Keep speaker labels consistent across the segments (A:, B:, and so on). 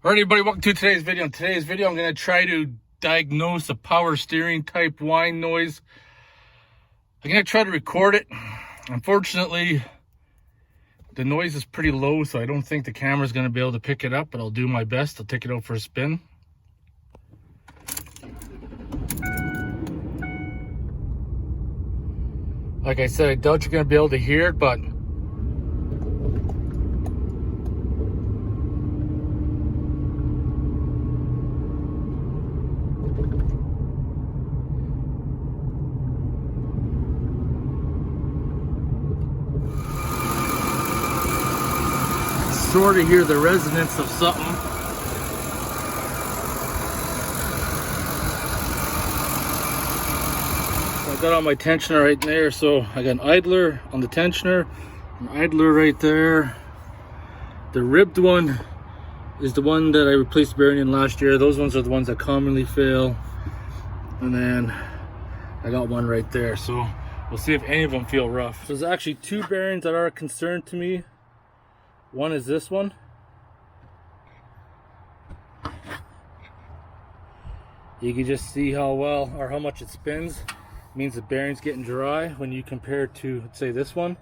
A: Alright everybody, welcome to today's video. In today's video, I'm going to try to diagnose a power steering type whine noise. I'm going to try to record it. Unfortunately, the noise is pretty low, so I don't think the camera is going to be able to pick it up, but I'll do my best. I'll take it out for a spin. Like I said, I doubt you're going to be able to hear it, but sort of hear the resonance of something. So I got on my tensioner right there, so I got an idler on the tensioner, an idler right there. The ribbed one is the one that I replaced the bearing in last year. Those ones are the ones that commonly fail. And then I got one right there, so we'll see if any of them feel rough. So there's actually two bearings that are a concern to me. One is this one. You can just see how well or how much it spins. It means the bearing's getting dry when you compare it to, let's say, this one.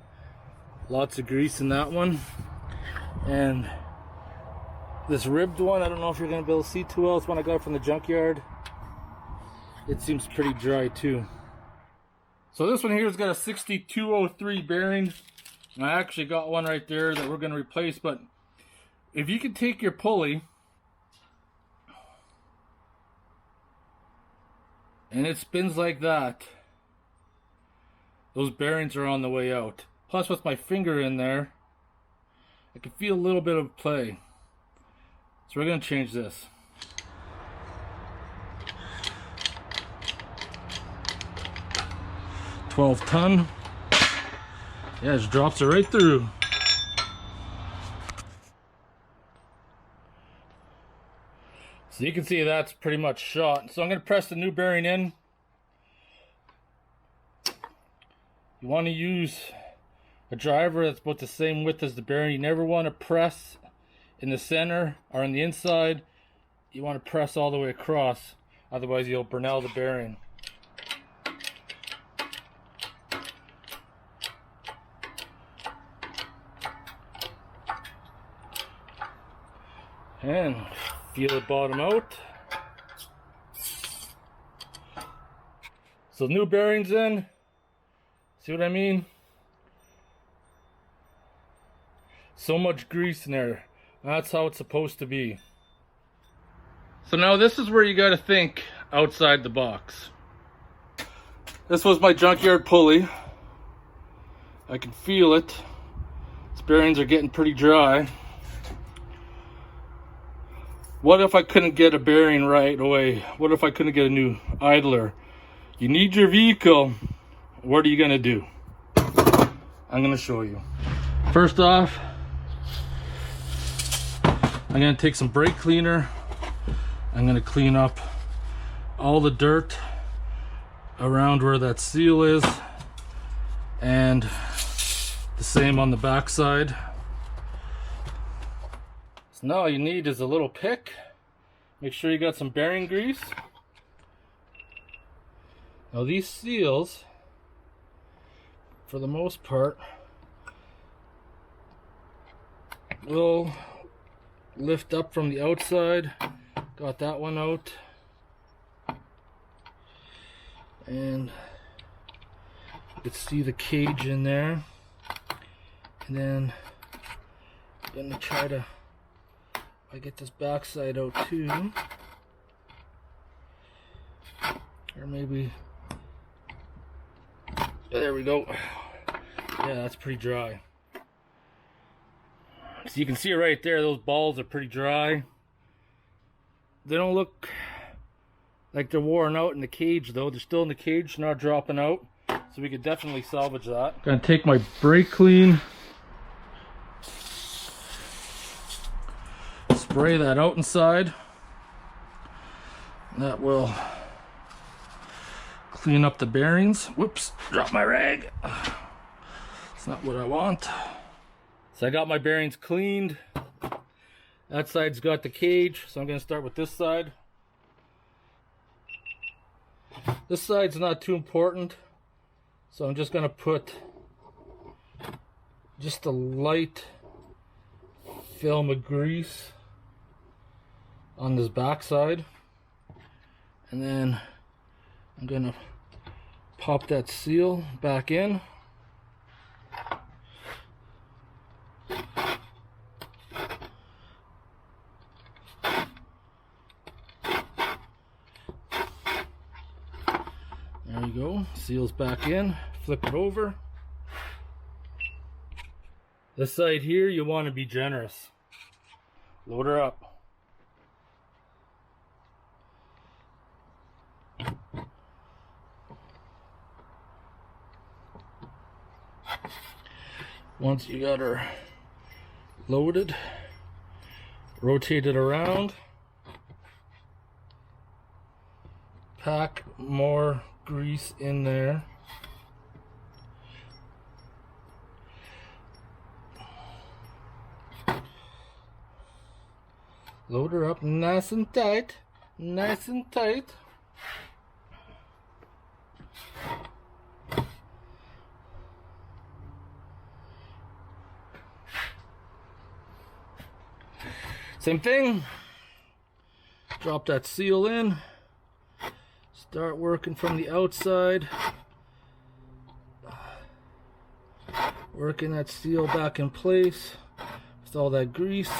A: Lots of grease in that one. And this ribbed one, I don't know if you're going to be able to see too well. It's one I got from the junkyard. It seems pretty dry too. So this one here has got a 6203 bearing. I actually got one right there that we're going to replace, but if you can take your pulley and it spins like that, those bearings are on the way out. Plus with my finger in there, I can feel a little bit of play. So we're going to change this. $12 Yeah, it just drops it right through. So you can see that's pretty much shot. So I'm going to press the new bearing in. You want to use a driver that's about the same width as the bearing. You never want to press in the center or on the inside. You want to press all the way across. Otherwise you'll burnell the bearing. And feel it bottom out. So new bearings in. See what I mean? So much grease in there. That's how it's supposed to be. So now this is where you got to think outside the box. This was my junkyard pulley. I can feel it. These bearings are getting pretty dry. What if I couldn't get a bearing right away? What if I couldn't get a new idler? You need your vehicle. What are you gonna do? I'm gonna show you. First off, I'm gonna take some brake cleaner. I'm gonna clean up all the dirt around where that seal is, and the same on the back side. So now all you need is a little pick. Make sure you got some bearing grease. Now these seals, for the most part, will lift up from the outside. Got that one out. And you can see the cage in there. And then I'm gonna try to get this backside out too, or maybe there we go. Yeah, that's pretty dry. So you can see right there, those balls are pretty dry. They don't look like they're worn out in the cage though. They're still in the cage, not dropping out, so we could definitely salvage that. Gonna take my brake clean, spray that out inside. That will clean up the bearings. Whoops, dropped my rag. It's not what I want. So I got my bearings cleaned. That side's got the cage, so I'm going to start with this side. This side's not too important, so I'm just going to put just a light film of grease on this back side, and then I'm going to pop that seal back in. There you go, seals back in, flip it over. This side here, you want to be generous. Load her up. Once you got her loaded, rotate it around, pack more grease in there. Load her up nice and tight, nice and tight. Same thing, drop that seal in, start working from the outside, working that seal back in place with all that grease.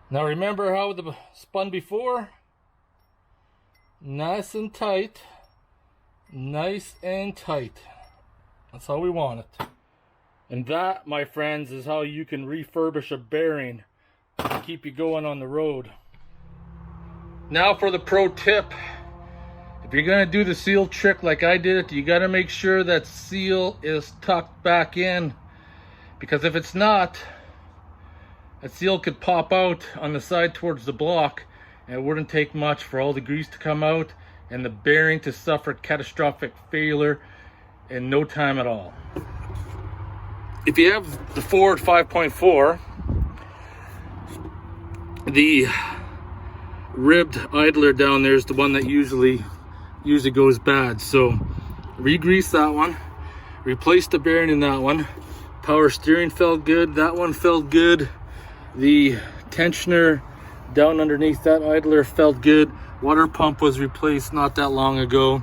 A: Now remember how the spun before? Nice and tight. Nice and tight. That's how we want it. And that, my friends, is how you can refurbish a bearing to keep you going on the road. Now for the pro tip. If you're going to do the seal trick like I did it, you got to make sure that seal is tucked back in. Because if it's not, that seal could pop out on the side towards the block, and it wouldn't take much for all the grease to come out and the bearing to suffer catastrophic failure in no time at all. If you have the Ford 5.4, the ribbed idler down there is the one that usually goes bad. So re-grease that one, replace the bearing in that one. Power steering felt good, that one felt good. The tensioner down underneath that idler felt good. Water pump was replaced not that long ago.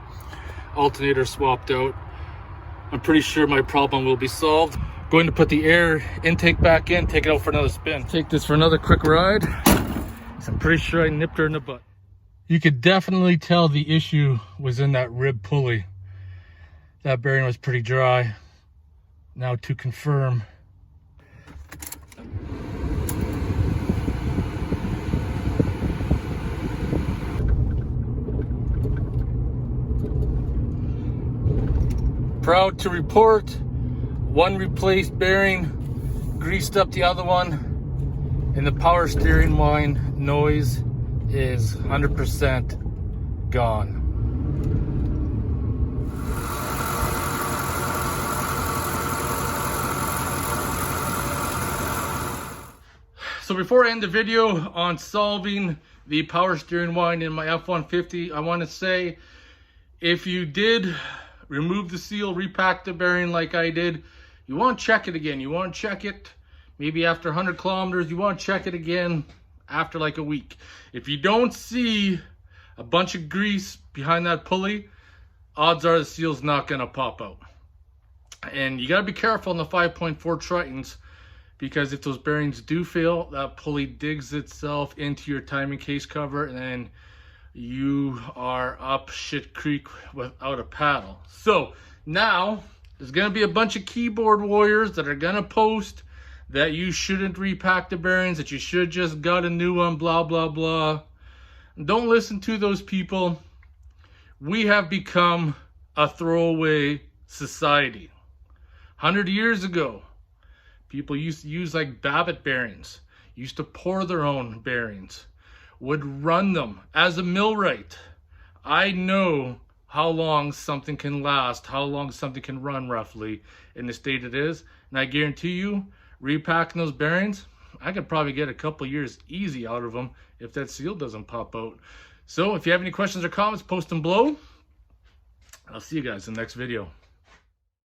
A: Alternator swapped out. I'm pretty sure my problem will be solved. Going to put the air intake back in, take it out for another spin. Take this for another quick ride. So I'm pretty sure I nipped her in the butt. You could definitely tell the issue was in that rib pulley. That bearing was pretty dry. Now to confirm. Proud to report, one replaced bearing, greased up the other one, and the power steering whine noise is 100% gone. So before I end the video on solving the power steering whine in my F-150, I want to say, if you did remove the seal, repack the bearing like I did, you want to check it again. You want to check it maybe after 100 kilometers. You want to check it again after like a week. If you don't see a bunch of grease behind that pulley, odds are the seal's not going to pop out. And you got to be careful on the 5.4 Tritons, because if those bearings do fail, that pulley digs itself into your timing case cover, and then you are up shit creek without a paddle. So now there's going to be a bunch of keyboard warriors that are going to post that you shouldn't repack the bearings, that you should just got a new one, blah, blah, blah. Don't listen to those people. We have become a throwaway society. 100 years ago, people used to use like Babbitt bearings, used to pour their own bearings. would run them as a millwright, I know how long something can last, how long something can run roughly in the state it is. And I guarantee you, repacking those bearings, I could probably get a couple years easy out of them if that seal doesn't pop out. So if you have any questions or comments, post them below. I'll see you guys in the next video.